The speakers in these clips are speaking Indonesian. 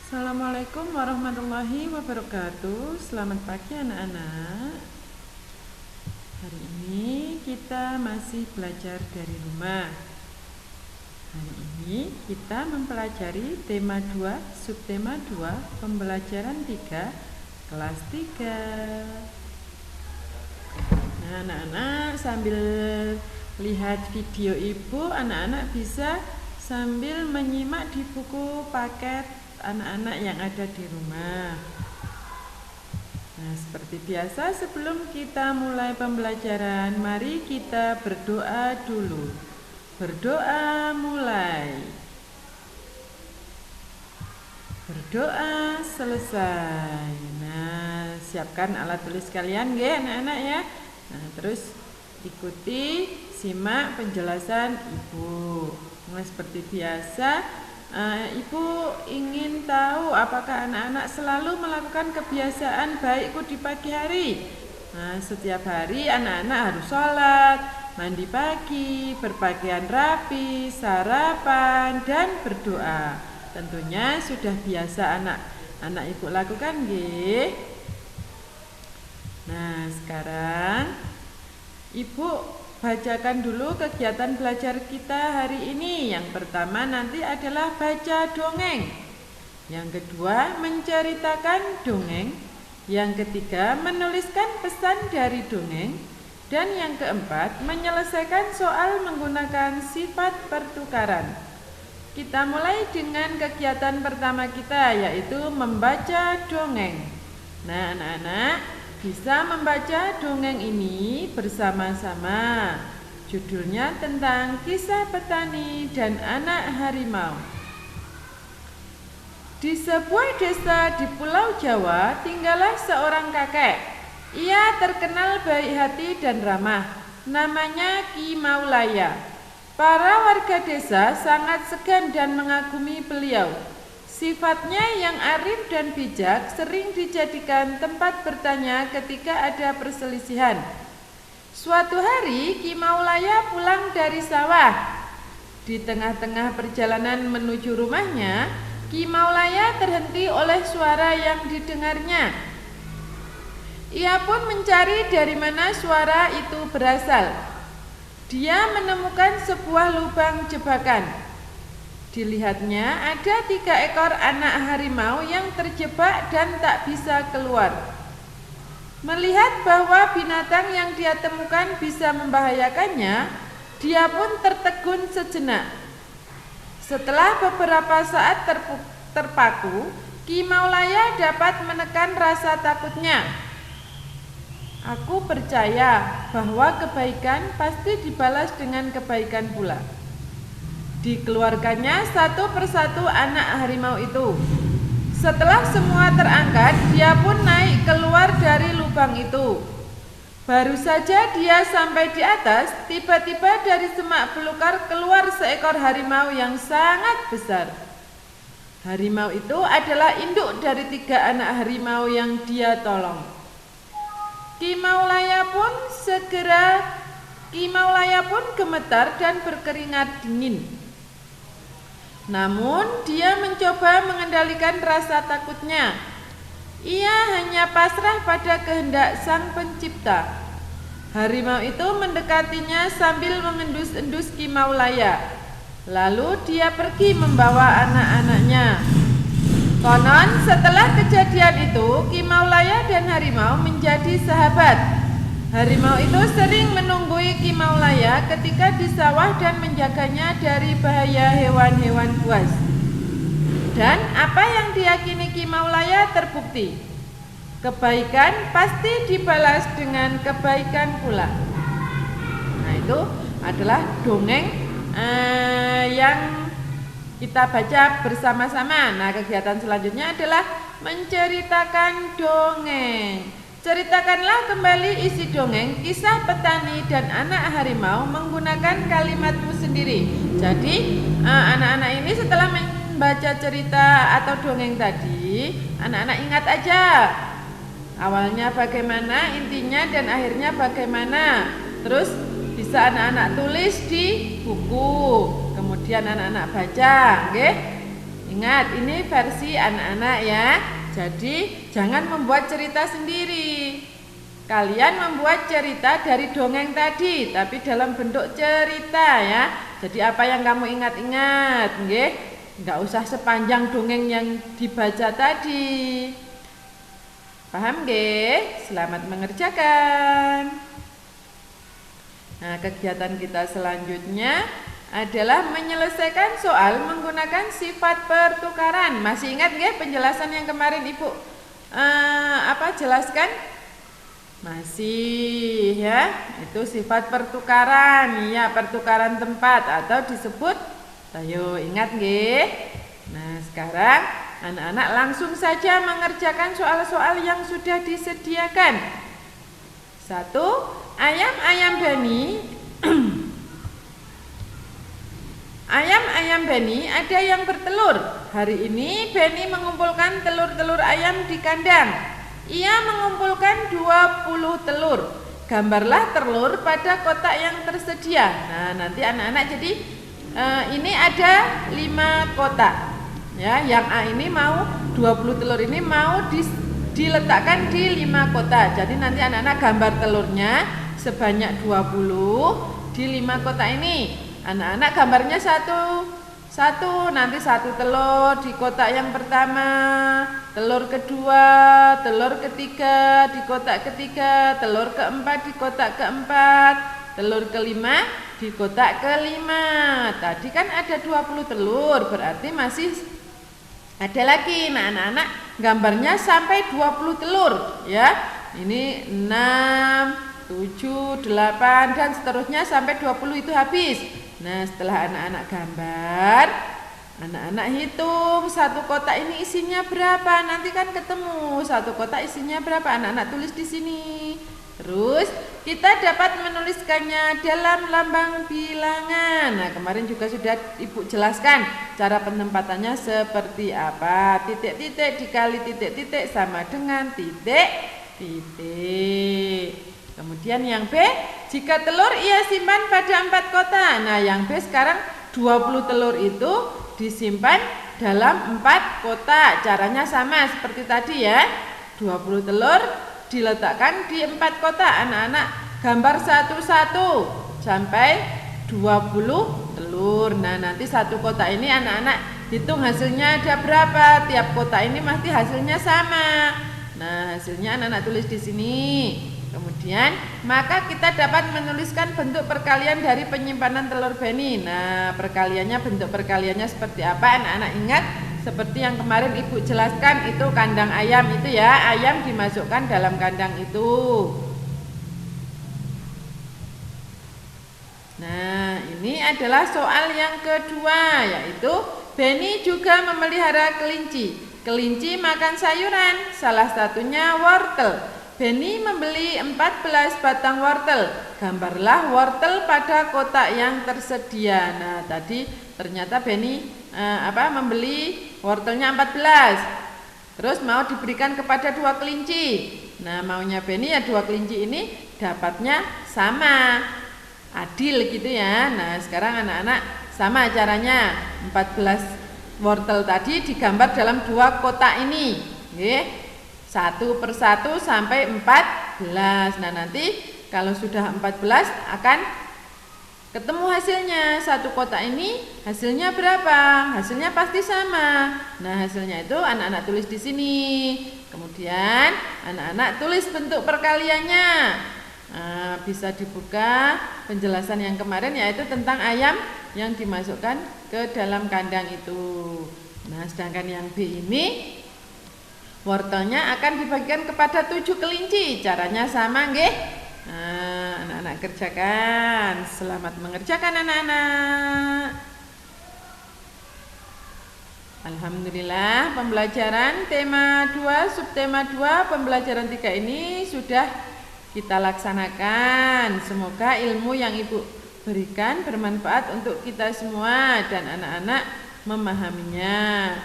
Assalamualaikum warahmatullahi wabarakatuh. Selamat pagi anak-anak. Hari ini kita masih belajar dari rumah. Hari ini kita mempelajari tema 2, subtema 2, pembelajaran 3, kelas 3. Nah, anak-anak sambil lihat video ibu, anak-anak bisa sambil menyimak di buku paket anak-anak yang ada di rumah. Nah, seperti biasa sebelum kita mulai pembelajaran, mari kita berdoa dulu. Berdoa mulai. Berdoa selesai. Nah, siapkan alat tulis kalian ya anak-anak ya. Nah, terus ikuti, simak penjelasan ibu. Nah, seperti biasa, Ibu ingin tahu apakah anak-anak selalu melakukan kebiasaan baikku di pagi hari. Nah, setiap hari anak-anak harus sholat, mandi pagi, berpakaian rapi, sarapan, dan berdoa. Tentunya sudah biasa anak-anak ibu lakukan, nggih. Nah, sekarang ibu bacakan dulu kegiatan belajar kita hari ini. Yang pertama nanti adalah baca dongeng. Yang kedua menceritakan dongeng. Yang ketiga menuliskan pesan dari dongeng. Dan yang keempat menyelesaikan soal menggunakan sifat pertukaran. Kita mulai dengan kegiatan pertama kita, yaitu membaca dongeng. Nah, anak-anak bisa membaca dongeng ini bersama-sama. Judulnya tentang kisah petani dan anak harimau. Di sebuah desa di Pulau Jawa tinggallah seorang kakek. Ia terkenal baik hati dan ramah. Namanya Ki Maulaya. Para warga desa sangat segan dan mengagumi beliau. Sifatnya yang arif dan bijak sering dijadikan tempat bertanya ketika ada perselisihan. Suatu hari Ki Maulaya pulang dari sawah. Di tengah-tengah perjalanan menuju rumahnya, Ki Maulaya terhenti oleh suara yang didengarnya. Ia pun mencari dari mana suara itu berasal. Dia menemukan sebuah lubang jebakan. Dilihatnya ada 3 ekor anak harimau yang terjebak dan tak bisa keluar. Melihat bahwa binatang yang dia temukan bisa membahayakannya, dia pun tertegun sejenak. Setelah beberapa saat terpaku, Ki Maulaya dapat menekan rasa takutnya. Aku percaya bahwa kebaikan pasti dibalas dengan kebaikan pula. Dikeluarkannya satu persatu anak harimau itu. Setelah semua terangkat, dia pun naik keluar dari lubang itu. Baru saja dia sampai di atas, tiba-tiba dari semak belukar keluar seekor harimau yang sangat besar. Harimau itu adalah induk dari 3 anak harimau yang dia tolong. Ki Maulaya pun gemetar dan berkeringat dingin. Namun dia mencoba mengendalikan rasa takutnya. Ia hanya pasrah pada kehendak Sang Pencipta. Harimau itu mendekatinya sambil mengendus-endus Ki Maulaya. Lalu dia pergi membawa anak-anaknya. Konon setelah kejadian itu, Ki Maulaya dan harimau menjadi sahabat. Harimau itu sering menunggui Ki Maulaya ketika di sawah dan menjaganya dari bahaya hewan-hewan buas. Dan apa yang diyakini Ki Maulaya terbukti. Kebaikan pasti dibalas dengan kebaikan pula. Nah, itu adalah dongeng yang kita baca bersama-sama. Nah, kegiatan selanjutnya adalah menceritakan dongeng. Ceritakanlah kembali isi dongeng kisah petani dan anak harimau menggunakan kalimatmu sendiri. Jadi anak-anak ini setelah membaca cerita atau dongeng tadi, anak-anak ingat aja awalnya bagaimana, intinya dan akhirnya bagaimana. Terus bisa anak-anak tulis di buku, kemudian anak-anak baca, oke? Ingat, ini versi anak-anak ya. Jadi jangan membuat cerita sendiri. Kalian membuat cerita dari dongeng tadi, tapi dalam bentuk cerita ya. Jadi apa yang kamu ingat-ingat, nggih? Enggak usah sepanjang dongeng yang dibaca tadi. Paham nggih? Selamat mengerjakan. Nah, kegiatan kita selanjutnya adalah menyelesaikan soal menggunakan sifat pertukaran. Masih ingat nggih penjelasan yang kemarin Ibu jelaskan? Masih ya, itu sifat pertukaran, ya pertukaran tempat atau disebut ayo ingat nggih. Nah, sekarang anak-anak langsung saja mengerjakan soal-soal yang sudah disediakan. 1. Ayam-ayam Beni Ayam-ayam Beni ada yang bertelur. Hari ini Beni mengumpulkan telur-telur ayam di kandang. Ia mengumpulkan 20 telur. Gambarlah telur pada kotak yang tersedia. Nah, nanti anak-anak jadi ini ada 5 kotak. Ya, yang A ini mau 20 telur ini mau diletakkan di 5 kotak. Jadi nanti anak-anak gambar telurnya sebanyak 20 di 5 kotak ini. Anak-anak gambarnya satu, nanti 1 telur di kotak yang pertama, telur kedua, telur ketiga di kotak ketiga, telur keempat di kotak keempat, telur kelima di kotak kelima. Tadi kan ada 20 telur, berarti masih ada lagi. Nah, anak-anak gambarnya sampai 20 telur ya. Ini 6, 7, 8 dan seterusnya sampai 20 itu habis. Nah, setelah anak-anak gambar, anak-anak hitung 1 kotak ini isinya berapa. Nanti kan ketemu 1 kotak isinya berapa. Anak-anak tulis di sini. Terus kita dapat menuliskannya dalam lambang bilangan. Nah, kemarin juga sudah Ibu jelaskan cara penempatannya seperti apa. Titik-titik dikali titik-titik sama dengan titik-titik. Kemudian yang B, jika telur ia simpan pada 4 kotak. Nah, yang B sekarang 20 telur itu disimpan dalam 4 kotak. Caranya sama seperti tadi ya. 20 telur diletakkan di 4 kotak. Anak-anak gambar satu-satu sampai 20 telur. Nah, nanti 1 kotak ini anak-anak hitung hasilnya ada berapa. Tiap kotak ini pasti hasilnya sama. Nah, hasilnya anak-anak tulis di sini. Kemudian, maka kita dapat menuliskan bentuk perkalian dari penyimpanan telur Beni. Nah, bentuk perkaliannya seperti apa? Anak-anak ingat seperti yang kemarin Ibu jelaskan, itu kandang ayam itu ya. Ayam dimasukkan dalam kandang itu. Nah, ini adalah soal yang kedua, yaitu Beni juga memelihara kelinci. Kelinci makan sayuran, salah satunya wortel. Beni membeli 14 batang wortel. Gambarlah wortel pada kotak yang tersedia. Nah, tadi ternyata Beni membeli wortelnya 14. Terus mau diberikan kepada 2 kelinci. Nah, maunya Beni ya 2 kelinci ini dapatnya sama. Adil gitu ya. Nah, sekarang anak-anak sama caranya. 14 wortel tadi digambar dalam 2 kotak ini. Nggih. 1 per 1 sampai 14. Nah, nanti kalau sudah 14 akan ketemu hasilnya. 1 kotak ini hasilnya berapa? Hasilnya pasti sama. Nah, hasilnya itu anak-anak tulis di sini. Kemudian anak-anak tulis bentuk perkaliannya. Nah, bisa dibuka penjelasan yang kemarin, yaitu tentang ayam yang dimasukkan ke dalam kandang itu. Nah, sedangkan yang B ini wortelnya akan dibagikan kepada 7 kelinci. Caranya sama nggih? Nah, anak-anak kerjakan. Selamat mengerjakan anak-anak. Alhamdulillah, pembelajaran tema 2, subtema 2, pembelajaran 3 ini sudah kita laksanakan. Semoga ilmu yang Ibu berikan bermanfaat untuk kita semua dan anak-anak memahaminya.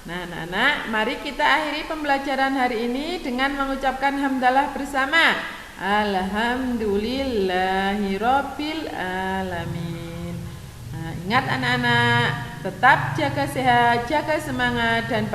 Nah, anak-anak, mari kita akhiri pembelajaran hari ini dengan mengucapkan hamdalah bersama. Alhamdulillahirabbil alamin. Nah, ingat anak-anak, Tetap jaga sehat, jaga semangat, dan